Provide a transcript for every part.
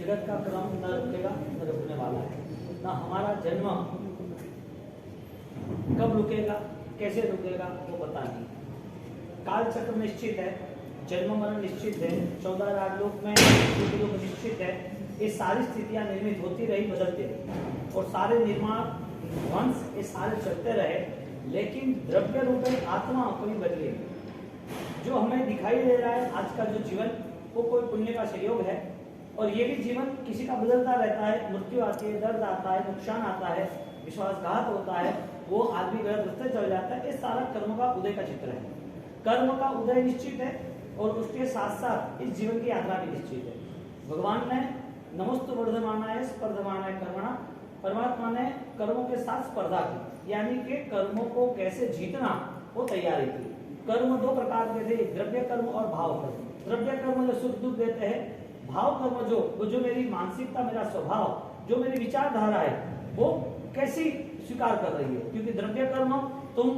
जगत का क्रम न रुकेगा न रुकने वाला है, ना हमारा जन्म कब रुकेगा कैसे रुकेगा वो पता नहीं। काल चक्र निश्चित है, जन्म मरण निश्चित है, 14 राजलोक में लोग निश्चित है। ये सारी स्थितियां निर्मित होती रही, बदलती रही और सारे निर्माण वंश ये सारे चलते रहे, लेकिन द्रव्य रूप में आत्मा अपनी बदली। जो हमें दिखाई दे रहा है आज का जो जीवन वो कोई पुण्य का संयोग है, और ये भी जीवन किसी का बदलता रहता है। मृत्यु आती है, दर्द आता है, नुकसान आता है, विश्वासघात होता है, वो आदमी गलत रास्ते चल जाता है। ये सारा कर्म का उदय का चित्र है। कर्म का उदय निश्चित है और उसके साथ साथ इस जीवन की यात्रा भी निश्चित है। भगवान ने नमस्तु वर्धमानाय स्पर्धमानाय कर्मणा, परमात्मा ने कर्मों के साथ स्पर्धा की, यानी कि कर्मों को कैसे जीतना वो तैयारी की। कर्म दो प्रकार के थे, द्रव्य कर्म और भाव कर्म। द्रव्य कर्म जो सुख दुख देते हैं, भाव कर्म जो मेरी मानसिकता, मेरा स्वभाव, जो मेरी विचारधारा है वो कैसी स्वीकार कर रही है। क्योंकि द्रव्य कर्म तुम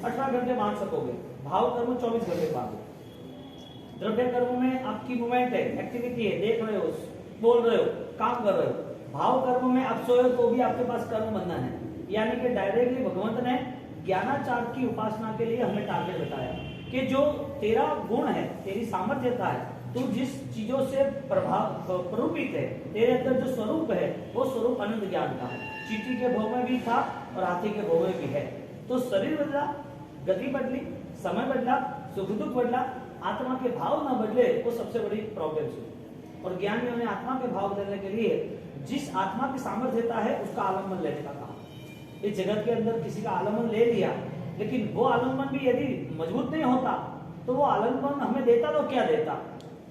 18 घंटे मान सकोगे, भाव कर्म 24 घंटे मानोगे। द्रव्य कर्म में आपकी मूवमेंट है, एक्टिविटी है, देख रहे हो, बोल रहे हो, काम कर रहे हो। भाव कर्म में आप सोए तो भी आपके पास कर्म बंधन है, यानी कि डायरेक्टली भगवंत ने ज्ञानाचार की उपासना के लिए हमें टारगेट बताया कि जो तेरा गुण है, तेरी सामर्थ्यता है, तू जिस चीजों से प्ररूपित है, तेरे अंदर जो स्वरूप है वो स्वरूप अनंत ज्ञान का है। चींटी के भोग में भी था और हाथी के भोग में भी है। तो शरीर बदला, गति बदली, समय बदला, सुख दुख बदला, आत्मा के भाव न बदले वो सबसे बड़ी प्रॉब्लम है। और ज्ञानियों ने आत्मा के भाव बदलने के लिए जिस आत्मा की सामर्थ्यता है उसका आलम्बन लेने का कहा। इस जगत के अंदर किसी का आलम्बन ले लिया, लेकिन वो आलम्बन भी यदि मजबूत नहीं होता तो वो आलम्बन हमें देता तो क्या देता?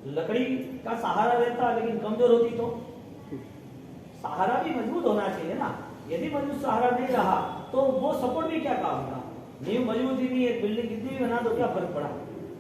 लकड़ी का सहारा देता, लेकिन कमजोर होती तो सहारा भी मजबूत होना चाहिए ना। यदि मजबूत सहारा नहीं रहा तो वो सपोर्ट भी क्या काम का। नींव मजबूत ही नहीं है, बिल्डिंग कितनी भी बना दो क्या फर्क पड़ा।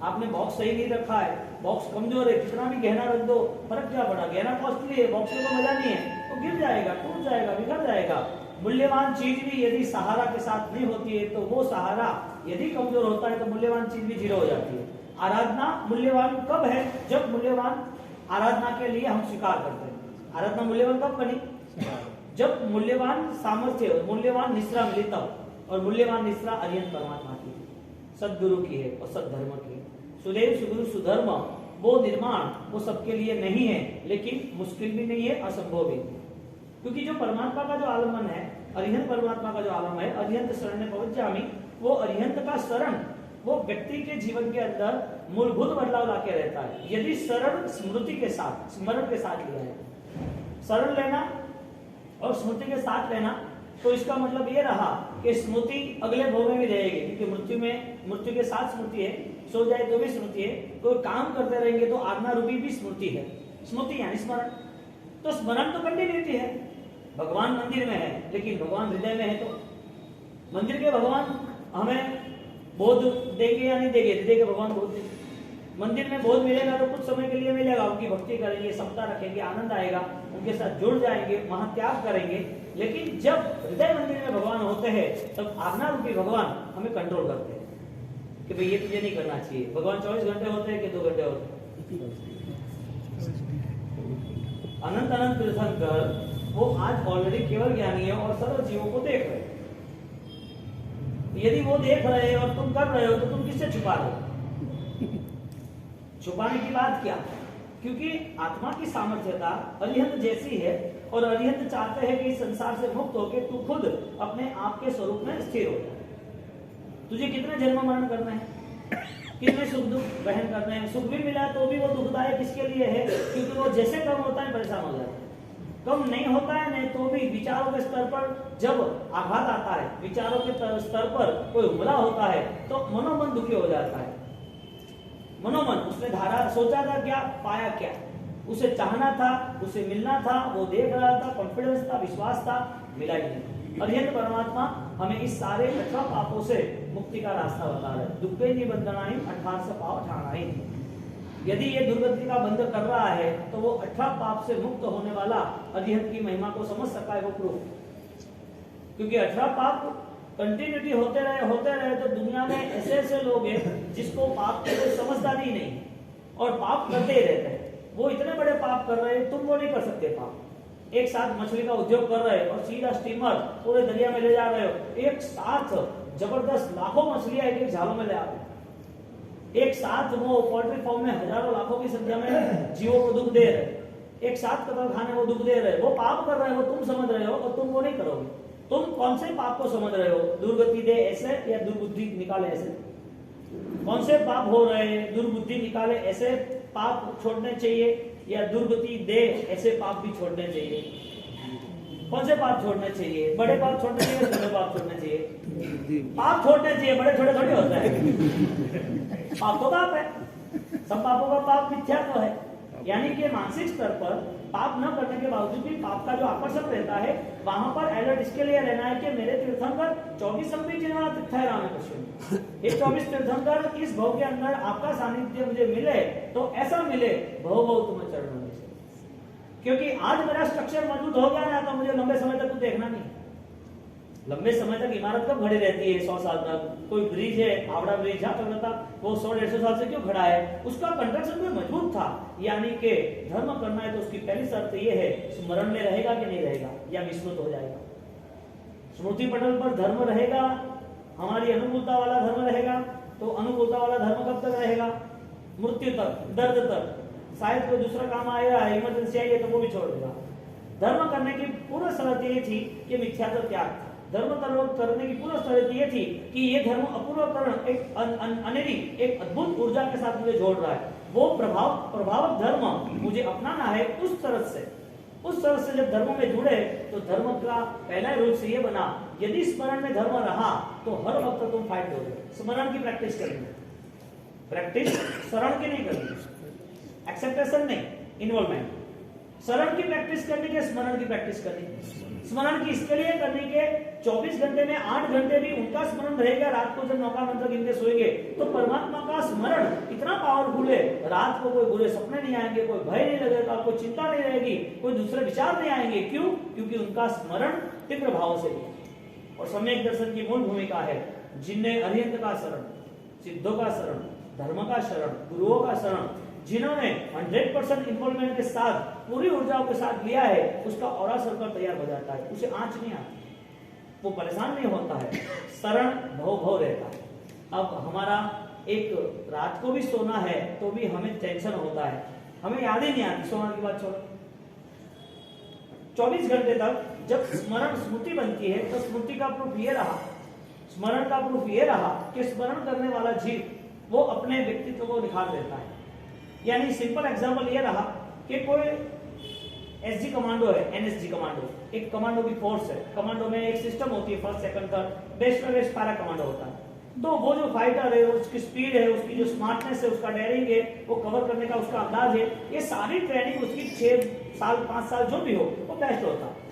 आपने बॉक्स सही नहीं रखा है, बॉक्स कमजोर है, कितना भी गहना रख दो फर्क क्या पड़ा। गहना कॉस्टली है, बॉक्स में तो मजा नहीं है, तो गिर जाएगा, टूट जाएगा, बिगड़ जाएगा। मूल्यवान चीज भी यदि सहारा के साथ नहीं होती है तो वो सहारा यदि कमजोर होता है तो मूल्यवान चीज भी जीरो हो जाती है। आराधना मूल्यवान कब है? जब मूल्यवान आराधना के लिए हम स्वीकार करते हैं। आराधना मूल्यवान कब बनी? जब मूल्यवान सामर्थ्य, मूल्यवान निश्रा मिली तब। और मूल्यवान निश्रा अरिहंत परमात्मा की, सदगुरु की है और सदधर्म की है। सुदेव सुगुरु सुधर्म वो निर्माण वो सबके लिए नहीं है, लेकिन मुश्किल भी नहीं है, असंभव भी। क्योंकि जो परमात्मा का जो आलम्बन है, अरिहंत परमात्मा का जो आलम है, अरिहंत शरण पवज्जामि, वो अरिहंत का शरण वो व्यक्ति के जीवन के अंदर मूलभूत बदलाव लाके रहता है। यदि शरण स्मृति के साथ, स्मरण के साथ लिया है, शरण लेना और स्मृति के साथ लेना, तो इसका मतलब ये रहा कि स्मृति अगले भोग में भी रहेगी। क्योंकि मृत्यु के साथ स्मृति है, सो जाए तो भी स्मृति है, तो काम करते रहेंगे तो आज्ञा रूपी भी स्मृति है। स्मृति यानी स्मरण, तो स्मरण तो कंटिन्यूटी है। भगवान मंदिर में है लेकिन भगवान हृदय में है, तो मंदिर के भगवान हमें बोध देंगे या नहीं देंगे? हृदय के भगवान बोध देंगे। मंदिर में बोध मिलेगा तो कुछ समय के लिए मिलेगा, उनकी भक्ति करेंगे, समता रखेंगे, आनंद आएगा, उनके साथ जुड़ जाएंगे, महात्याग करेंगे। लेकिन जब हृदय मंदिर में भगवान होते हैं तब आज्ञा रूपी भगवान हमें कंट्रोल करते हैं कि भाई ये तुझे नहीं करना चाहिए। भगवान 24 घंटे होते हैं कि 2 घंटे होते हैं? अनंत अनंत तीर्थंकर वो आज ऑलरेडी केवल ज्ञानी है और सर्व जीवों को देख रहे हैं। यदि वो देख रहे हैं और तुम कर रहे हो तो तुम किससे छुपा रहे हो? छुपाने की बात क्या? क्योंकि आत्मा की सामर्थ्यता अरिहंत जैसी है और अरिहंत चाहते हैं कि इस संसार से मुक्त होकर तू खुद अपने आप के स्वरूप में स्थिर हो जाए। तुझे कितने जन्म मरण करना है, कितने सुख दुख वहन करने हैं। सुख भी मिला तो भी वो दुखदायक किसके लिए है? क्योंकि वो जैसे कम होता है परेशान हो जाता है। कम नहीं होता है नहीं तो भी विचारों के स्तर पर जब आघात आता है, विचारों के स्तर पर कोई हमला होता है तो मनोमन दुखी हो जाता है। मनोमन, उसने धारा सोचा था क्या, पाया क्या? उसे चाहना था, उसे मिलना था, वो देख रहा था, कॉन्फिडेंस था, विश्वास था, मिला ही नहीं। और यह परमात्मा हमें इस सारे 18 पापों से मुक्ति का रास्ता बता रहे हैं। दुखे निबंधनाहि 18 पाप ठाणाहि। यदि ये दुर्गति का बंध कर रहा है तो वो 18 पाप से मुक्त होने वाला अरिहंत की महिमा को समझ सका है वो प्रूफ। क्योंकि 18 पाप कंटिन्यूटी होते रहे तो दुनिया में ऐसे ऐसे लोग हैं जिसको पाप की कोई समझदारी नहीं है और पाप करते ही रहते हैं। वो इतने बड़े पाप कर रहे हैं, तुम वो नहीं कर सकते पाप। एक साथ मछली का उद्योग कर रहे हो और सीधा स्टीमर पूरे दरिया में ले जा रहे हो, एक साथ जबरदस्त लाखों मछलियां एक एक झालों में ले आते, एक साथ वो पोल्ट्री फार्म में हजारों लाखों की संख्या में जीवों को दुख दे रहे, एक साथ कतल खाने को दुख दे रहे, वो पाप कर रहे हो, तुम समझ रहे हो और तुम वो नहीं करोगे। तुम कौन से पाप को समझ रहे हो? दुर्गति दे ऐसे या दुर्बुद्धि निकाले ऐसे? कौन से पाप हो रहे हैं? दुर्बुद्धि निकाले ऐसे पाप छोड़ने चाहिए या दुर्गति दे ऐसे पाप भी छोड़ने चाहिए? कौन से पाप छोड़ने चाहिए? बड़े पाप छोड़ने चाहिए, छोटे पाप छोड़ने चाहिए? पाप छोड़ने चाहिए, बड़े छोटे थोड़ी होता है। पाप तो पाप है, सब पापों का पाप मिथ्या तो है। यानी कि मानसिक स्तर पर पाप न करने के बावजूद भी पाप का जो आकर्षण रहता है, वहां पर अलर्ट इसके लिए रहना है कि मेरे तीर्थंकर 24 ये 24 तीर्थंकर इस भव के अंदर आपका सानिध्य मुझे मिले तो ऐसा मिले भव भव तुम्हें चरणों में, क्योंकि आज मेरा स्ट्रक्चर मजबूत हो गया ना तो मुझे लंबे समय तक कुछ देखना नहीं। लंबे समय तक इमारत कब खड़ी रहती है? 100 साल तक। कोई ब्रिज है, हावड़ा ब्रिज जहाँ तक रहता वो 100-150 साल से क्यों खड़ा है? उसका कंस्ट्रक्शन भी मजबूत था। यानी कि धर्म करना है तो उसकी पहली शर्त ये है, स्मरण में रहेगा कि नहीं रहेगा या विस्मृत हो जाएगा। स्मृति पटल पर धर्म रहेगा, हमारी अनुकूलता वाला धर्म रहेगा। तो अनुकूलता वाला धर्म कब तक रहेगा? मृत्यु तक, दर्द तक। शायद कोई दूसरा काम आएगा, इमरजेंसी आई है तो वो भी छोड़ देगा। धर्म करने की पूर्ण शर्त ये थी कि मिथ्यात्व त्याग था। धर्म करने की पूर्ण शर्त ये थी कि ये धर्म अपूर्वकरण एक अनेरी एक अद्भुत ऊर्जा के साथ मुझे जोड़ रहा है। वो प्रभावक धर्म मुझे अपनाना है। उस तरह से जब धर्म में जुड़े तो धर्म का पहला रूप से ये बना, यदि स्मरण में धर्म रहा तो हर वक्त तुम फाइट दोगे। स्मरण की प्रैक्टिस करनी, प्रैक्टिस शरण की नहीं करनी, एक्सेप्टेशन नहीं, इन्वॉल्वमेंट। शरण की प्रैक्टिस करनी के स्मरण की प्रैक्टिस करनी। स्मरण की इसके लिए करनी के 24 घंटे में 8 घंटे भी उनका स्मरण रहेगा। रात को जब नौका मंत्र गिनके सोएंगे तो परमात्मा का स्मरण इतना पावरफुल है, रात को कोई बुरे सपने नहीं आएंगे, कोई भय नहीं लगेगा, कोई चिंता नहीं रहेगी, कोई दूसरे विचार नहीं आएंगे। क्यों? क्योंकि उनका स्मरण तीव्र भाव से किया। और सम्यक दर्शन की मूल भूमिका है, जिनने अरिहंत का शरण, सिद्धों का शरण, धर्म का शरण, गुरुओं का शरण, जिन्होंने 100% इन्वॉल्वमेंट के साथ पूरी ऊर्जाओं के साथ लिया है, उसका ऑरा सर्कल तैयार हो जाता है। उसे आंच नहीं आती, वो परेशान नहीं होता है, शरण भव भव रहता है। अब हमारा एक रात को भी सोना है तो भी हमें टेंशन होता है, हमें याद ही नहीं आती, सोना की बात छोड़ो। 24 घंटे तक जब स्मरण स्मृति बनती है तो स्मृति का प्रूफ ये रहा, स्मरण का प्रूफ ये रहा कि स्मरण करने वाला जीव वो अपने व्यक्तित्व को निखार देता है। यानी सिंपल एग्जांपल ये रहा कि कोई एसजी कमांडो है, एनएसजी कमांडो, एक कमांडो की फोर्स है। कमांडो में एक सिस्टम होती है, फर्स्ट सेकंड थर्ड, बेस्ट में बेस्ट पैरा कमांडो होता है। तो वो जो फाइटर है, उसकी स्पीड है, उसकी जो स्मार्टनेस है, उसका डेयरिंग है, वो कवर करने का उसका अंदाज है, ये सारी ट्रेनिंग उसकी 6 साल 5 साल जो भी हो वो बेस्ट होता है।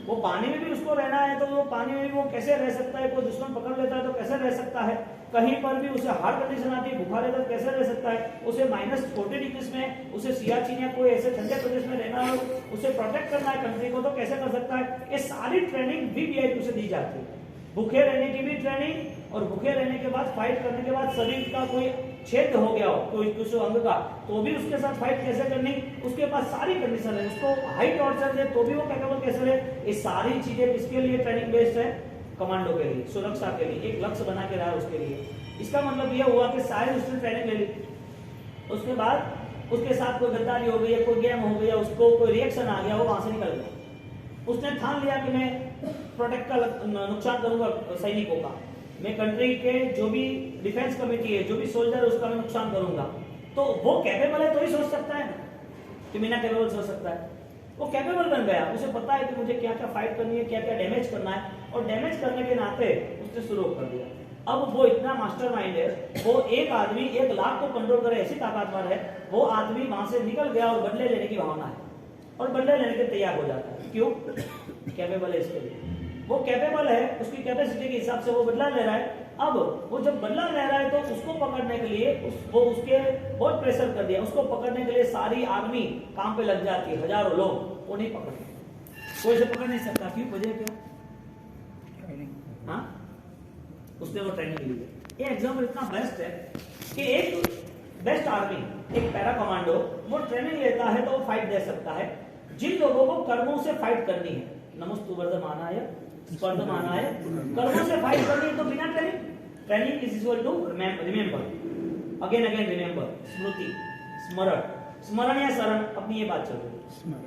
वो पानी में भी उसको रहना है तो वो पानी में भी वो कैसे रह सकता है, कोई दुश्मन पकड़ लेता है तो कैसे रह सकता है, कहीं पर भी उसे हार्ड कंडीशन आती है, भूखा रहता है कैसे रह सकता है, उसे -40 डिग्री में, उसे सियाचिन या कोई ऐसे ठंडे प्रदेश में रहना हो, उसे प्रोटेक्ट करना है कंट्री को तो कैसे कर सकता है। ये सारी ट्रेनिंग वीवीआईपी से दी जाती है। भूखे रहने की भी ट्रेनिंग, और भूखे रहने के बाद फाइट करने के बाद शरीर का कोई छेद हो गया हो कोई किसी अंग का, तो भी उसके साथ फाइट कैसे करनी, उसके पास सारी कंडीशन है। उसको हाई टॉर्चर है तो भी वो कैपेबल कैसे रहे, ये सारी चीजें किसके लिए ट्रेनिंग बेस्ड है? कमांडो के लिए, सुरक्षा के लिए, एक लक्ष्य बना के रहा उसके लिए। इसका मतलब यह हुआ कि शायद उसने ट्रेनिंग ले ली, उसके बाद उसके साथ कोई गद्दारी हो गई या कोई गेम हो गया, उसको कोई रिएक्शन आ गया, वो वहां से निकल गया। उसने ठान लिया कि मैं प्रोटेक्ट का नुकसान करूंगा सैनिकों का, मैं कंट्री के जो भी डिफेंस कमेटी है, जो भी सोल्जर है, उसका मैं नुकसान करूंगा। तो वो कैपेबल है तो ही सोच सकता है ना, कि बिना कैपेबल सोच सकता है। वो कैपेबल बन गया, उसे पता है कि मुझे क्या क्या फाइट करनी है, क्या क्या डैमेज करना है, और डैमेज करने के नाते उसने शुरू कर दिया। अब वो इतना मास्टरमाइंड है, वो एक आदमी 1 लाख को कंट्रोल करे ऐसी ताकतवर है, वो आदमी वहां से निकल गया और बदले लेने की भावना है और बदले लेने के तैयार हो जाता है। क्यों? कैपेबल है इसके लिए, वो कैपेबल है, उसकी कैपेसिटी के हिसाब से वो बदला ले रहा है। अब वो जब बदला ले रहा है तो उसको पकड़ने के लिए उसके बहुत प्रेशर कर दिया, उसको पकड़ने के लिए सारी आर्मी काम पे लग जाती है, हजारों लोग, वो नहीं पकड़ते, कोई से पकड़ नहीं सकता। क्यों? वजह क्या? हाँ, उसने वो ट्रेनिंग ली है। ये एग्जाम्पल इतना बेस्ट है कि एक बेस्ट आर्मी, एक पैरा कमांडो, वो ट्रेनिंग लेता है तो वो फाइट दे सकता है। जिन लोगों को कर्मों से फाइट करनी है, नमस्तु वर्धमानाय स्पर्धमानाय, कर्मों से फाइट करनी है तो बिना training is equal to remember, again again remember, स्मृति, स्मरण, स्मरण या शरण, अपनी ये बात चल रही है,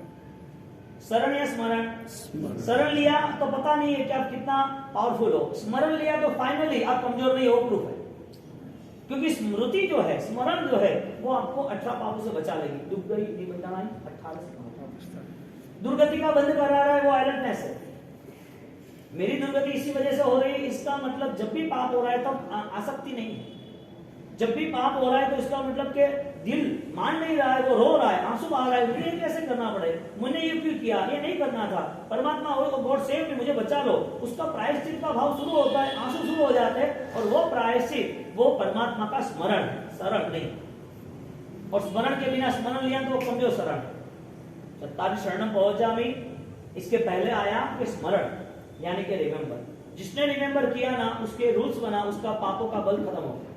शरण या स्मरण। शरण लिया तो पता नहीं है कि आप कितना पावरफुल हो, स्मरण लिया तो फाइनली आप कमजोर नहीं हो, प्रूफ है। क्योंकि स्मृति जो है, स्मरण जो है, वो आपको 18 पापों से बचा लेगी। डूब गई 18 दुर्गति का बंद करा रहा है, वो अलर्टनेस है। मेरी दुर्गति इसी वजह से हो रही है, इसका मतलब जब भी पाप हो रहा है तब आसक्ति नहीं है। जब भी पाप हो रहा है तो इसका मतलब कि दिल मान नहीं रहा है, वो रो रहा है, आंसू बहा रहा है, मुझे कैसे करना पड़ेगा, मैंने ये क्यों किया, ये नहीं करना था, परमात्मा हो, गॉड सेव मी, मुझे बचा लो। उसका प्रायश्चित का भाव शुरू होता है, आंसू शुरू हो जाते हैं, और वो प्रायश्चित वो परमात्मा का स्मरण, शरण नहीं। और स्मरण के बिना स्मरण लिया तो वो कमजोर शरण। सत्तारी शरणम पहुंचामी, इसके पहले आया कि स्मरण यानी कि रिमेंबर। जिसने रिमेंबर किया ना, उसके रूल्स बना, उसका पापों का बल खत्म हो गया।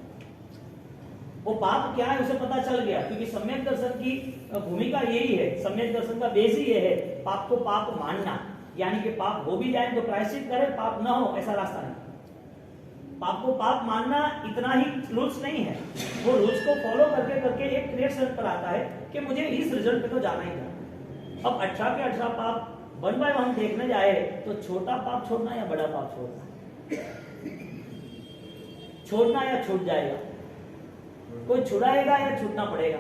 वो पाप क्या है उसे पता चल गया, क्योंकि सम्यक दर्शन की भूमिका यही है, सम्यक दर्शन का बेस ही ये है, पाप को पाप मानना, यानी कि पाप हो भी जाए तो प्रायश्चित करे, पाप ना हो ऐसा रास्ता नहीं। पाप को पाप मानना इतना ही रूल्स नहीं है, वो रूल्स को फॉलो करके करके एक क्रिएट पर आता है कि मुझे इस रिजल्ट पे तो जाना ही था। अब 18 के 18 पाप वन बाय वन देखने जाए तो छोटा पाप छोड़ना या बड़ा पाप छोड़ना या छूट जाएगा, कोई छुड़ाएगा या छूटना पड़ेगा।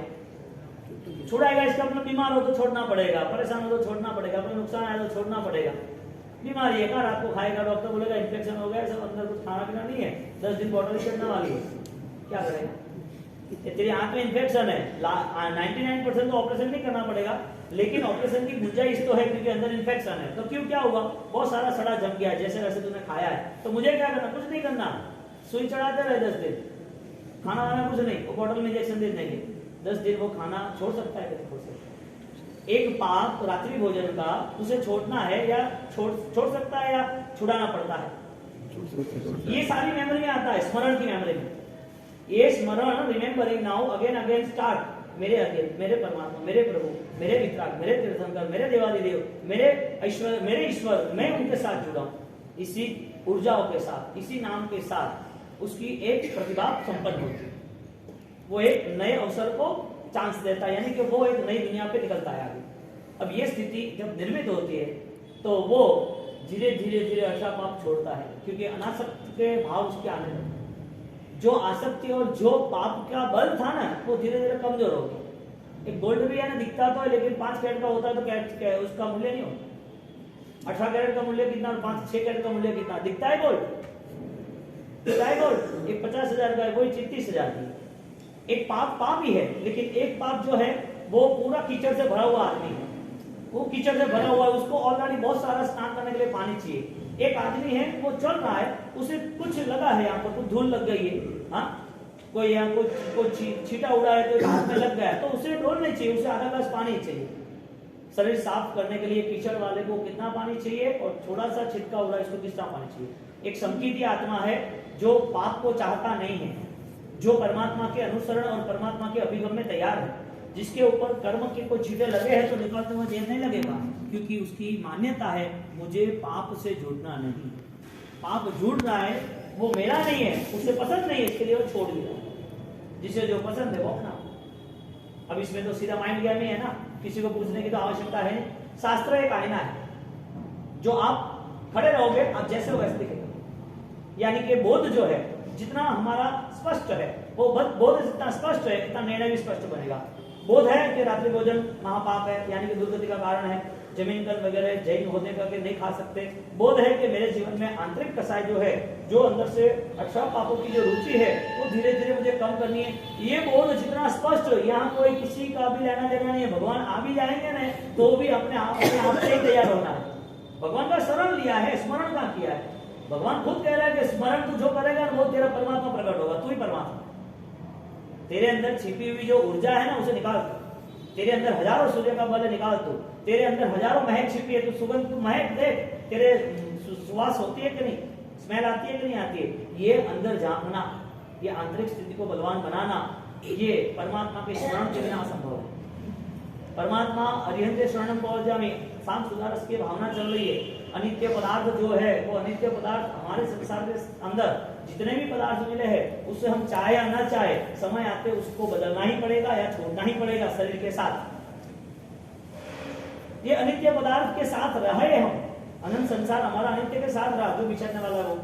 छुड़ाएगा इसका मतलब बीमार हो तो छोड़ना पड़ेगा, परेशान हो तो छोड़ना पड़ेगा, कोई नुकसान आया तो छोड़ना पड़ेगा। बीमारी है, रात को खाएगा, डॉक्टर बोलेगा इन्फेक्शन हो गया, सब अंदर कुछ खाना पीना नहीं है, 10 दिन बॉटल चढ़ने वाली है, क्या करेगा? तेरी आंख में इन्फेक्शन है, 99% तो ऑपरेशन नहीं करना पड़ेगा, लेकिन ऑपरेशन की गुंजाइश तो है क्योंकि अंदर इन्फेक्शन है। तो क्यों, क्या हुआ? बहुत सारा सड़ा जम गया, जैसे वैसे तूने खाया है, तो मुझे क्या करना? कुछ नहीं करना, सुई चढ़ाते रहे 10 दिन, खाना वाना कुछ नहीं, वो बॉटल में इंजेक्शन दे देंगे, 10 दिन वो खाना छोड़ सकता है कि छोड़ सकता है? एक पाप रात्रि भोजन का उसे छोड़ना है या छोड़ सकता है या छुड़ाना पड़ता है? ये सारी मेमोरी में आता है, स्मरण की मेमोरी में। ये स्मरण, remembering now again again start, मेरे अगेन, मेरे परमात्मा, मेरे प्रभु, मेरे वितराग, मेरे तीर्थंकर, मेरे देवादिदेव, मेरे ईश्वर, मैं उनके साथ जुड़ा हूं, इसी ऊर्जाओं के साथ, इसी नाम के साथ उसकी एक प्रतिभा संपन्न होती है, वो एक नए अवसर को चांस देता है, यानी कि वो एक नई दुनिया पे निकलता है आगे। अब ये स्थिति जब निर्मित होती है तो वो धीरे धीरे धीरे अच्छा पाप छोड़ता है, क्योंकि अनासक्त के भाव उसके आने लगते हैं। जो आसक्ति और जो पाप का बल था ना, वो धीरे धीरे कमजोर हो गया। एक गोल्ड भी है ना, दिखता तो है, लेकिन 5 कैरेट का होता है तो क्या उसका मूल्य नहीं होता। 18 कैरेट का मूल्य कितना, 5-6 कैरेट का मूल्य कितना? दिखता है गोल्ड, दिखता है गोल्ड। एक 50,000 का है, वही 30,000 की। एक पाप ही है, लेकिन एक पाप जो है वो पूरा कीचड़ से भरा हुआ आदमी है, वो कीचड़ से भरा हुआ है, उसको ऑलरेडी बहुत सारा स्नान करने के लिए पानी चाहिए। एक आदमी है, वो चल रहा है, उसे कुछ लगा है, यहाँ पर कुछ धूल लग गई है, हाँ, कोई यहाँ कुछ छींटा उड़ा है, तो हाथ में लग गया है, तो उसे ढोल नहीं चाहिए, उसे आधा ग्लास पानी चाहिए। शरीर साफ करने के लिए कीचड़ वाले को कितना पानी चाहिए, और थोड़ा सा छिटका उड़ा इसको कितना पानी चाहिए? एक संकीर्ति आत्मा है जो पाप को चाहता नहीं है, जो परमात्मा के अनुसरण और परमात्मा के अभिगम में तैयार है, जिसके ऊपर कर्म के कोई छींटे लगे हैं तो निकालते हुए देर नहीं लगेगा, क्योंकि उसकी मान्यता है मुझे पाप से जुड़ना नहीं। पाप जुड़ रहा है वो मेरा नहीं है, उसे पसंद नहीं है, इसके लिए वो छोड़ दिया। जिसे जो पसंद है वो अपना। अब इसमें तो सीधा माइंड गेम ही है ना, किसी को पूछने की तो आवश्यकता है नहीं। शास्त्र एक आईना है, जो आप खड़े रहोगे आप जैसे हो वैसे दिखेगा। यानी कि बोध जो है जितना हमारा स्पष्ट है, वो बोध जितना स्पष्ट है इतना निर्णय भी स्पष्ट बनेगा। बोध है कि रात्रि भोजन महापाप है, यानी कि दुर्गति का कारण है, जमीन कर वगैरह जैन होने का नहीं खा सकते। बोध है कि मेरे जीवन में आंतरिक कसाई जो है, जो अंदर से 18 पापों की जो रुचि है वो धीरे धीरे मुझे कम करनी है। ये बोध जितना स्पष्ट, यहाँ कोई किसी का भी लेना देना नहीं है। भगवान आ भी जाएंगे ना तो भी अपने आप से ही तैयार होना है। भगवान का शरण लिया है, स्मरण का किया है। भगवान खुद कह रहा है कि स्मरण तू जो करेगा वो तेरा परमात्मा प्रकट होगा, तू ही परमात्मा। तेरे अंदर छिपी हुई जो ऊर्जा है ना उसे निकाल दो। तेरे अंदर हजारों सूर्य का बल निकाल दो। तेरे अंदर हजारों महक छिपी है, तो सुगंध तू महक देख, तेरे सुवास होती है कि नहीं, स्मेल आती है कि नहीं आती है। ये अंदर झांकना, ये आंतरिक स्थिति को बलवान बनाना, ये परमात्मा के शरण के बिना असंभव है। परमात्मा अरिहंते शरणम पहुंचामी, सांग सुधारस की भावना चल रही है। अनित्य पदार्थ जो है वो अनित्य पदार्थ हमारे संसार के अंदर जितने भी पदार्थ मिले हैं उससे हम चाहे या ना चाहे समय आते उसको बदलना ही पड़ेगा या छोड़ना ही पड़ेगा शरीर के साथ। ये अनित्य पदार्थ के साथ रहे हम, अनंत संसार हमारा अनित्य के साथ रहा, जो बिछड़ने वाला हो।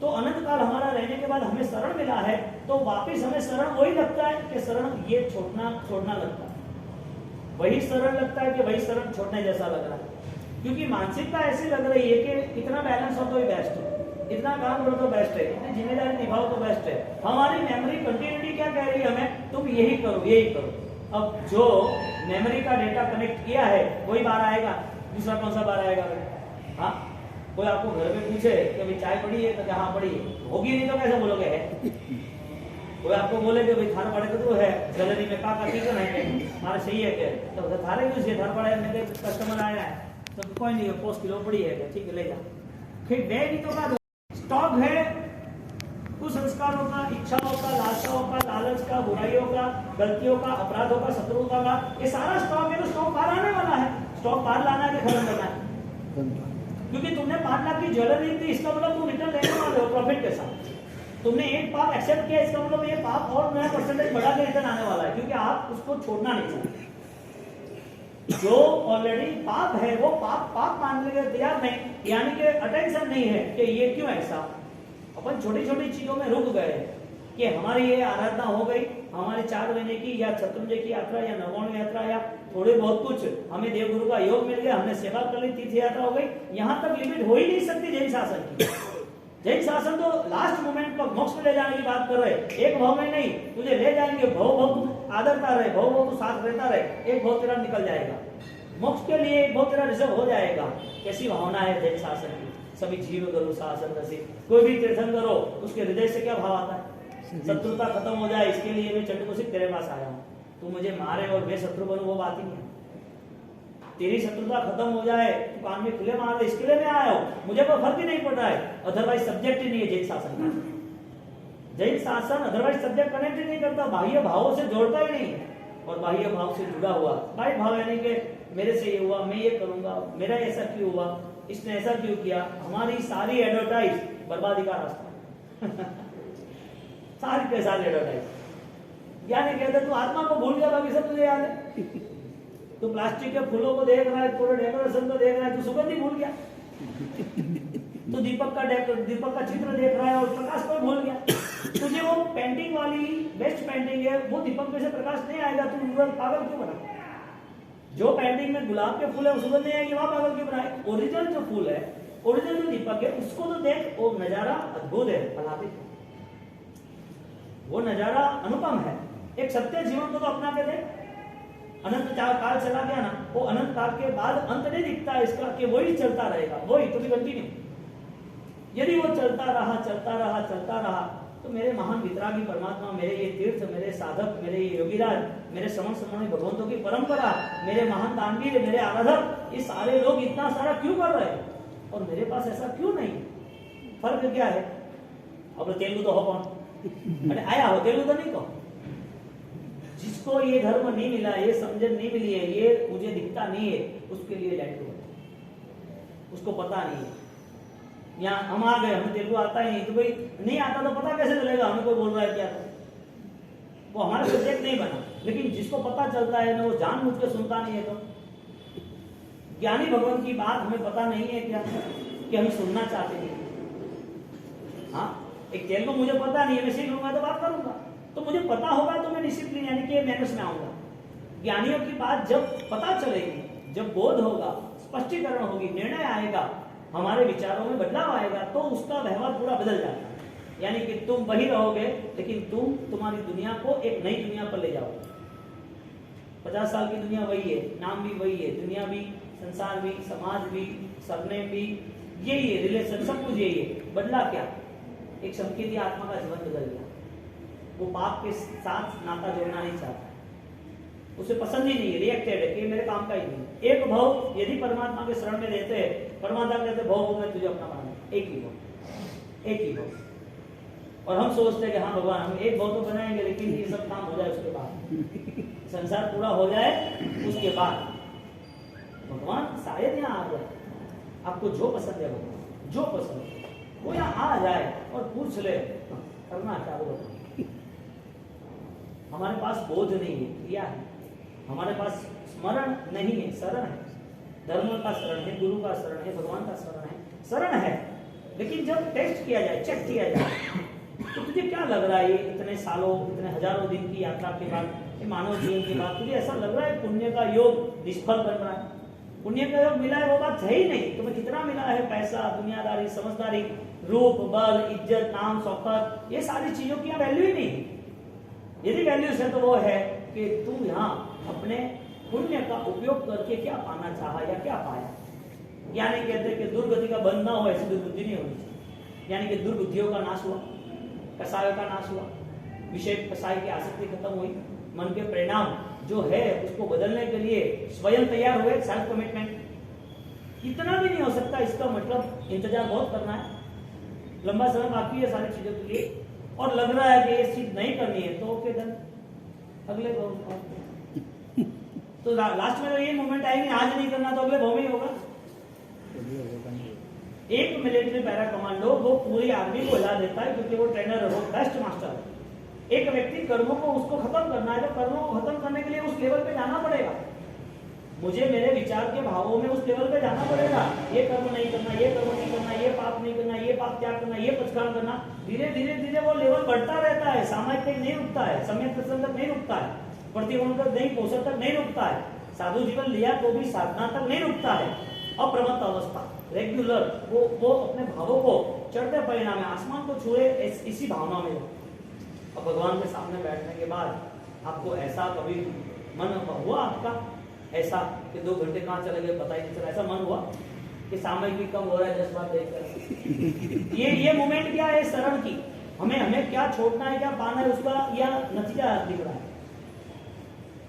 तो अनंत काल हमारा रहने के बाद हमें शरण मिला है, तो वापिस हमें शरण वही लगता है कि शरण ये छोड़ना लगता है, वही शरण लगता है कि वही शरण छोड़ने जैसा लग रहा है। क्योंकि मानसिकता ऐसी लग रही है कि इतना बैलेंस हो तो ही बेस्ट है, इतना काम करो तो बेस्ट है, इतनी जिम्मेदारी निभाओ तो बेस्ट है। हमारी मेमोरी कंटिन्यूटी क्या कह रही है हमें, तुम यही करो यही करो। अब जो मेमोरी का डेटा कनेक्ट किया है वही बाहर आएगा, दूसरा कौन सा बाहर आएगा? हाँ, कोई आपको घर में पूछे कि अभी चाय पड़ी है तो हाँ पड़ी है, होगी नहीं तो कैसे बोलोगे है? कोई आपको बोले कि भाई थार पड़े तो है गैलरी में का ठीक है हमारे सही है क्या, तो थारे यूज है थार पड़े मेरे कस्टमर आया है तो कोई नहीं 5 किलो पड़ी है ठीक है ले जा। फिर गीतों का स्टॉक है कुसंस्कारों का, इच्छाओं का, लालसाओं का, लालच का, बुराइयों का, गलतियों का, अपराधों का, शत्रुता का, ये सारा स्टॉक है। तो स्टॉक बाहर आने वाला है, स्टॉक बाहर लाना है कि खत्म करना है? क्योंकि तुमने 5 लाख की ज्वेलरी दी, इसका मतलब तुम रिटर्न लेने वाले हो प्रॉफिट के साथ। तुमने एक पाप एक्सेप्ट किया, इसका मतलब ये पाप और नया परसेंटेज बढ़ा के रिटर्न आने वाला है, क्योंकि आप उसको छोड़ना नहीं चाहते। जो ऑलरेडी पाप है वो पाप मानने के तैयार नहीं, यानी कि अटेंशन नहीं है कि ये क्यों ऐसा। अपन छोटी छोटी चीजों में रुक गए कि हमारी ये आराधना हो गई, हमारे 4 महीने की या शत्रुंजय की यात्रा या नवोण यात्रा या थोड़े बहुत कुछ हमें देवगुरु का योग मिल गया, हमने सेवा कर ली, तीर्थ यात्रा हो गई, यहाँ तक लिमिट हो ही नहीं सकती जैन शासन की। जैन शासन तो लास्ट मोमेंट पर मोक्ष में ले जाने की बात कर रहे, एक भाव में नहीं, तुझे ले जाएंगे भाव आदरता रहे, भाव तो साथ रहता रहे, एक भाव तेरा निकल जाएगा मोक्ष के लिए, एक भाव तेरा रिजर्व हो जाएगा। कैसी भावना है जैन शासन की, सभी जीव करो शासन रसी। कोई भी तीर्थन करो उसके हृदय से क्या भाव आता है, शत्रुता खत्म हो जाए, इसके लिए मैं चंडकोशिक तेरे पास आया हूँ, तू मुझे मारे और मैं शत्रु बनूं वो बात ही नहीं है। तेरी शत्रुता खत्म हो जाए, तू कान में खुले मार दे, इसके लिए मैं आया हूँ, मुझे कोई फर्क ही नहीं पड़ रहा है। अदरवाइज सब्जेक्ट ही नहीं है जैन शासन का। जैन शासन अदरवाइज सब्जेक्ट कनेक्ट ही नहीं करता, बाह्य भावों से जोड़ता ही नहीं, और बाह्य भाव से जुड़ा हुआ बाह्य भाव यानी कि मेरे से ये हुआ, मैं ये करूंगा, मेरा ऐसा क्यों हुआ, इसने ऐसा क्यों किया, हमारी सारी एडवर्टाइज बर्बादी का रास्ता सारी के सारी एडवर्टाइज। यानी कहते तू आत्मा को भूल गया, बाकी सब तुझे याद है। तू प्लास्टिक के फूलों को देख रहा है, पूरे डेकोरेशन को देख रहा है, तू सुगंध ही भूल गया। तो दीपक का चित्र देख रहा है और प्रकाश को भूल गया। तुझे वो पेंटिंग वाली बेस्ट पेंटिंग है, वो दीपक में से प्रकाश नहीं आएगा, तू पागल क्यों बना? जो पेंटिंग में गुलाब के फूल है वो सुगंध नहीं आएगी, वहां पागल क्यों बनाए? ओरिजिनल जो फूल है, ओरिजिनल जो दीपक है, उसको तो देख, वो नजारा अद्भुत है, फलादित है, वो नजारा अनुपम है। एक सत्य जीवन को तो अपना के देख। अनंत काल चला गया ना, वो अनंत काल के बाद अंत नहीं दिखता इसका कि वही चलता रहेगा, वही तो भी कंटिन्यू। यदि वो चलता रहा तो मेरे महान वितरागी परमात्मा, मेरे ये तीर्थ, मेरे साधक, मेरे ये योगीराज, मेरे श्रवण श्रवणी भगवंतों की परंपरा, मेरे महान दानवीर, मेरे आराधक, ये सारे लोग इतना सारा क्यों कर रहे हैं और मेरे पास ऐसा क्यों नहीं? फर्क क्या है? अब तेलुगु तो हो कौन, अरे आया हो तेलुगु तो नहीं कौन। जिसको ये धर्म नहीं मिला, ये समझन नहीं मिली है, ये मुझे दिखता नहीं है, उसके लिए लैंड हुआ, उसको पता नहीं है। यहाँ हम आ गए, हमें तेलुगु आता ही नहीं, तो भाई नहीं आता तो पता कैसे चलेगा हमें कोई बोल रहा है क्या? वो हमारा सब्जेक्ट नहीं बना। लेकिन जिसको पता चलता है ना, वो जानबूझ के सुनता नहीं है। तो ज्ञानी भगवान की बात हमें पता नहीं है क्या कि हम सुनना चाहते हैं? हाँ, एक तेलुगु मुझे पता नहीं है, मैं सीख लूंगा तो बात करूंगा, तो मुझे पता होगा तो मैं डिसिप्लिन यानी कि मैनर्स में आऊंगा। ज्ञानियों की बात जब पता चलेगी, जब बोध होगा, स्पष्टीकरण होगी, निर्णय आएगा, हमारे विचारों में बदलाव आएगा, तो उसका व्यवहार पूरा बदल जाता है। यानी कि तुम वही रहोगे, लेकिन तुम तुम्हारी दुनिया को एक नई दुनिया पर ले जाओगे। 50 साल की दुनिया वही है, नाम भी वही है, दुनिया भी, संसार भी, समाज भी, सरनेम भी यही है, रिलेशन सब कुछ यही है। बदला क्या? एक संकेती आत्मा का जीवन बदल गया। वो पाप के साथ नाता जोड़ना नहीं चाहता, उसे पसंद ही नहीं है, रिएक्टेड है कि मेरे काम का ही नहीं। एक भाव यदि परमात्मा के शरण में रहते हैं, परमात्मा कहते भाव मैं तुझे अपना बना, एक ही भाव, एक ही भाव। और हम सोचते हैं कि हाँ भगवान हम एक भाव तो बनाएंगे, लेकिन ये सब काम हो जाए उसके बाद, संसार पूरा हो जाए उसके बाद भगवान शायद यहाँ आ जाए। आपको जो पसंद है भगवान, जो पसंद है वो यहाँ आ जाए और पूछ ले करना क्या बोलो। हमारे पास बोध नहीं है, क्रिया है, हमारे पास स्मरण नहीं है, शरण है, धर्म का शरण है, गुरु का शरण है, भगवान का शरण है। लेकिन जब टेस्ट किया जाए, चेक किया जाए, तो तुझे क्या लग रहा है ये इतने सालों, इतने हजारों दिन की यात्रा के बाद, ये मानव जीवन के बाद तुझे ऐसा लग रहा है पुण्य का योग निष्फल बन रहा है? पुण्य का योग मिला है वो बात है ही नहीं। तुम्हें कितना मिला है? पैसा, दुनियादारी, समझदारी, रूप, बल, इज्जत, नाम, शौकत, ये सारी चीजों की वैल्यू ही नहीं। यदि वैल्यूज है तो वो है कि तू यहाँ अपने पुण्य का उपयोग करके क्या पाना चाहा या क्या पाया। यानी कहते हैं कि दुर्गति का बंध ना हो, ऐसी दुर्बुद्धि नहीं होनी चाहिए। यानी कि दुर्बुद्धियों का नाश हुआ, कसायों का नाश हुआ, विषय कसाय की आसक्ति खत्म हुई, मन के परिणाम जो है उसको बदलने के लिए स्वयं तैयार हुए, सेल्फ कमिटमेंट। इतना भी नहीं हो सकता, इसका मतलब इंतजार बहुत करना है, लंबा समय बाकी है सारी चीजों के लिए, और लग रहा है कि ये चीज नहीं करनी है तो ओके डन, अगले तो लास्ट में तो ये मोमेंट आएगी, आज नहीं करना तो अगले भाव में ही होगा। एक मिलिट्री पैरा कमांडो वो पूरी आर्मी को हिला देता है, क्योंकि वो ट्रेनर है, वो बेस्ट मास्टर है। एक व्यक्ति कर्मों को उसको खत्म करना है, तो कर्मों को खत्म करने के लिए उस लेवल पे जाना पड़ेगा। मुझे मेरे विचार के भावों में उस लेवल पे जाना पड़ेगा। ये कर्म नहीं करना, ये कर्म नहीं करना, ये पाप नहीं करना, ये पाप त्याग करना, ये पचकान करना। धीरे धीरे धीरे वो लेवल बढ़ता रहता है, सामायिक तक नहीं रुकता है, सम्यक दर्शन तक नहीं रुकता है, प्रतिबंध तक नहीं, पोषण तक नहीं रुकता है, साधु जीवन लिया तो भी साधना तक नहीं रुकता है। अप्रमत्त अवस्था, रेगुलर, वो अपने भावों को चढ़ते परिणाम आसमान को छुए, इसी भावना में। अब भगवान के सामने बैठने के बाद आपको ऐसा कभी मन हुआ आपका ऐसा कि 2 घंटे कहाँ चले गए पता ही नहीं चला? ऐसा मन हुआ कि सामयिक भी कम हो रहा है 10 बार देखकर? ये मोमेंट क्या है शरण की? हमें क्या छोड़ना है, क्या पाना है, उसका यह नतीजा दिख रहा है।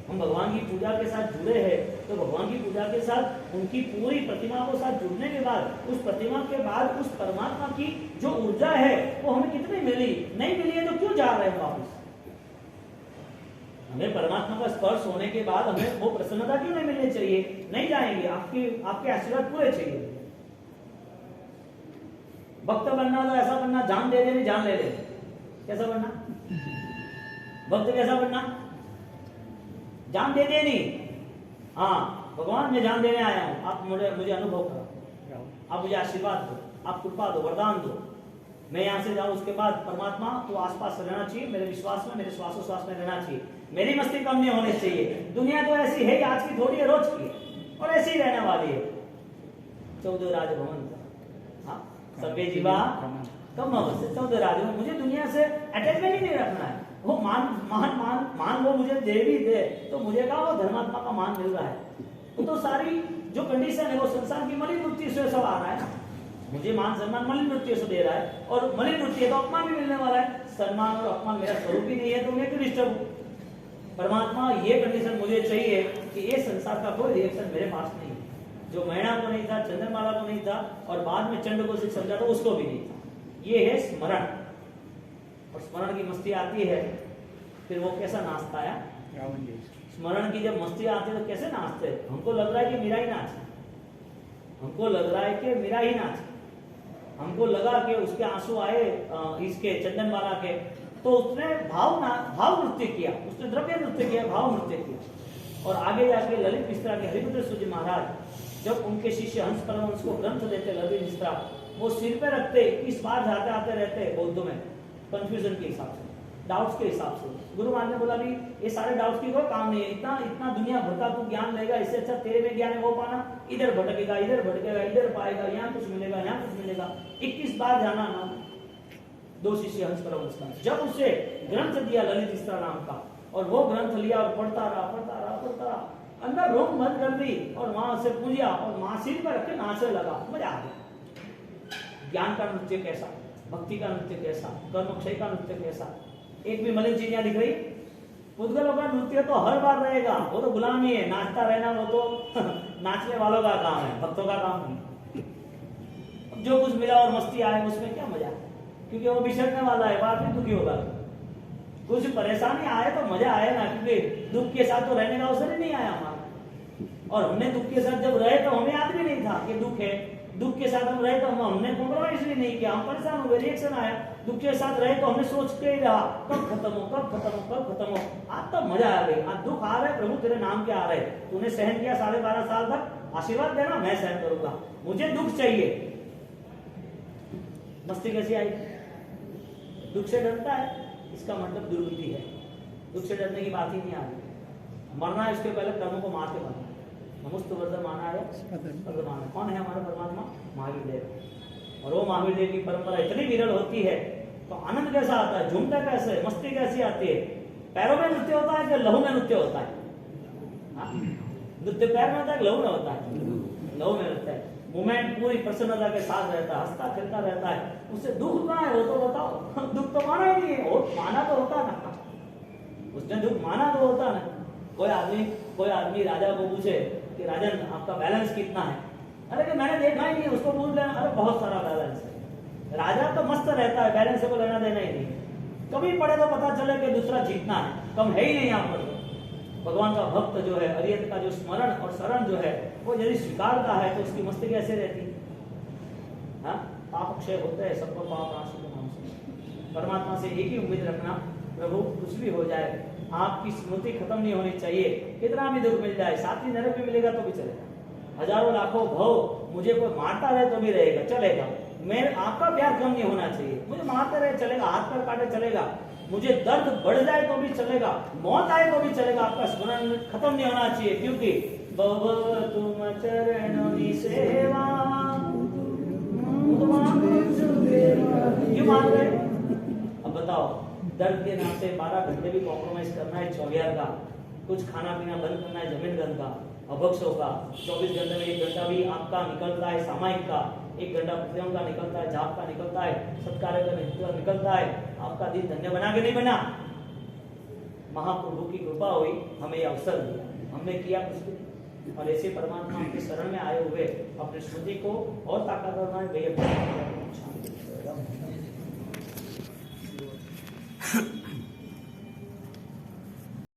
हम भगवान की पूजा के साथ जुड़े हैं, तो भगवान की पूजा के साथ उनकी पूरी प्रतिमा को साथ जुड़ने के बाद, उस प्रतिमा के बाद उस परमात्मा की जो ऊर्जा है वो हमें कितनी मिली? नहीं मिली है तो क्यों जा रहे हैं वापस? हमें परमात्मा का स्पर्श होने के बाद हमें वो प्रसन्नता क्यों नहीं मिलनी चाहिए? नहीं जाएंगे, आपके आशीर्वाद पूरे चाहिए। भक्त बनना तो ऐसा बनना, जान दे देनी, जान ले ले। कैसा बनना? भक्त कैसा बनना? जान दे देनी। हाँ भगवान मैं जान देने आया हूं, आप मुझे अनुभव करो, आप मुझे आशीर्वाद दो, आप कृपा दो, वरदान दो, मैं यहाँ से जाऊं। उसके बाद परमात्मा तो आसपास रहना चाहिए, मेरे विश्वास में, मेरे श्वासोश्वास में रहना चाहिए, मेरी मस्ती कम नहीं होनी चाहिए। दुनिया तो ऐसी है, आज की थोड़ी है, रोज की है, और ऐसी ही रहने वाली है। 14 राजभवन, हाँ सबके जीवा कम अवश्य 14 राजभवन। मुझे दुनिया से अटैचमेंट ही नहीं रखना है। वो मान वो मुझे दे भी दे तो मुझे कहा वो धर्मात्मा का मान मिल रहा है। तो सारी जो कंडीशन है वो संसार की मलिन वृत्ति से सब आ रहा है। मुझे मान सम्मान मलिन वृत्ति से दे रहा है, और मलिन वृत्ति है तो अपमान भी मिलने वाला है। सम्मान और अपमान मेरा स्वरूप ही नहीं है तो मैं क्यों डिस्टर्ब हूँ? परमात्मा ये कंडीशन मुझे चाहिए कि ये संसार का कोई रिएक्शन मेरे पास नहीं है। जो मैणा को नहीं था, चंद्रमाला को नहीं था, और बाद में चंड को समझा था उसको भी नहीं था। ये है स्मरण, और स्मरण की मस्ती आती है फिर वो कैसा नाचता है? स्मरण की जब मस्ती आती है तो कैसे नाचते? हमको लग रहा है कि मेरा ही नाच है, हमको लग रहा है कि मेरा ही नाच है, हमको लगा कि उसके आंसू आए इसके चंदनमाला के, तो उसने भाव नृत्य किया, उसने द्रव्य नृत्य किया, भाव नृत्य किया। और आगे जाके ललित मिश्रा के हरिपुत्र सूर्य महाराज जब उनके शिष्य हंस परमहंस को ग्रंथ देते, ललित मिश्रा वो सिर पे रखते, इस बार जाते आते रहते बौद्धों में कंफ्यूजन के हिसाब से, डाउट्स के हिसाब से। गुरु महाराज ने बोला भी ये सारे डाउट्स की कोई काम नहीं है, इतना दुनिया भर का तू ज्ञान लेगा, इससे अच्छा तेरे में ज्ञान है वो पाना। इधर भटकेगा, इधर पाएगा, यहाँ कुछ मिलेगा, यहाँ कुछ मिलेगा। 21 बार जाना ना 2 शिष्य हंस परमहंस का। जब उसे ग्रंथ दिया ललित मिश्रा नाम का, और वो ग्रंथ लिया और पढ़ता रहा, अंदर रोम बंद कर दी, और वहां से पूजा और मां सिर पर रख के नाचने लगा। मजा आ गया। ज्ञान का नृत्य कैसा, भक्ति का नृत्य कैसा, कर्मक्षय का नृत्य कैसा? एक भी मलिन चीज दिख रही? पुद्गलों का नृत्य तो हर बार रहेगा, वो तो गुलामी है, नाचता रहना वो तो नाचने वालों का काम है, भक्तों का काम नहीं। जो कुछ मिला और मस्ती आए उसमें क्या मजा? क्योंकि वो बिछड़ने वाला है, बाद में दुखी होगा। कुछ परेशानी आए तो मजा आए ना, क्योंकि दुख के साथ तो रहने का अवसर ही नहीं आया हमारा। और हमने दुख के साथ जब रहे तो हमें याद भी नहीं था कि दुख है। दुख के साथ हम रहे तो हमने कॉम्प्रोमाइज भी नहीं किया, हम परेशान हुए, रिएक्शन आया। दुख के साथ रहे तो हमने सोच के ही रहा कब खत्म हो, कब खत्म हो, कब खत्म हो। आज तो मजा आ गई। आज दुख आ रहा है, प्रभु तेरे नाम के आ रहे, तूने सहन किया 12.5 साल तक, आशीर्वाद देना, मैं सहन करूंगा, मुझे दुख चाहिए। मस्ती कैसी आई? दुख से डरता है, इसका मतलब दुर्बुद्धि है। दुख से डरने की बात ही नहीं आ रही। मरना है, उसके पहले कर्मों को मार के मरना है। नमस्तु वर्धमानाय वर्धमानाय। कौन है हमारे परमात्मा? महावीर देव। और वो महावीर देव की परंपरा इतनी विरल होती है तो आनंद कैसा आता है, झूमता कैसे, मस्ती कैसी आती है। पैरों में नृत्य होता है कि लहू में नृत्य होता है? नृत्य पैर में होता है, लहू में होता है? लहू में रहता है। मूवमेंट पूरी प्रसन्नता के साथ रहता है, हंसता खेलता रहता है। उससे दुख कहाँ है वो तो बताओ। दुख तो माना ही नहीं है, और माना तो होता ना, उसने दुख माना तो होता ना। कोई आदमी राजा को पूछे कि राजन आपका बैलेंस कितना है? अरे कि मैंने देखा ही नहीं, उसको पूछ लेना, अरे बहुत सारा बैलेंस है। राजा तो मस्त रहता है, बैलेंस से को लेना देना ही नहीं। कभी पढ़े तो पता चले कि दूसरा जीतना है, कम है ही नहीं यहाँ पर। भगवान का भक्त जो है, अरियत का जो स्मरण और शरण जो है, वो यदि स्वीकारता है तो उसकी मस्ती कैसे रहती? हाँ, पाप क्षय होते हैं, सबको पाप राशि के नाम से। परमात्मा से एक ही उम्मीद रखना, प्रभु कुछ भी हो जाए, आपकी स्मृति खत्म नहीं होनी चाहिए। कितना भी दुख मिल जाए, साथ ही नरक में मिलेगा तो भी चलेगा। हजारों लाखों भव मुझे कोई मारता रहे तो भी रहेगा, चलेगा। मेरे आपका प्यार कम नहीं होना चाहिए। मुझे मारते रहे चलेगा, हाथ पैर काटे चलेगा, मुझे दर्द बढ़ जाए तो भी चलेगा, मौत आए तो भी चलेगा, आपका स्मरण खत्म नहीं होना चाहिए। क्योंकि तुम चरणों सेवा क्यों मांग रहे? अब बताओ, दर्द के नाम से 12 घंटे भी कॉम्प्रोमाइज करना है, 24 का कुछ खाना पीना बंद करना है, जमीन गंद का, अभक्षों का, 24 घंटे में 1 घंटा भी आपका निकलता है सामायिक का, 1 घंटा प्रेम का निकलता है, जाप का निकलता है, सत्कार्य का निकलता है। आपका दिन धन्य बना के नहीं बना? महाप्रभु की कृपा हुई, हमें यह अवसर दिया, हमने किया कुछ भी। और ऐसे परमात्मा के शरण में आए हुए अपने स्मृति को और ताकत करना है।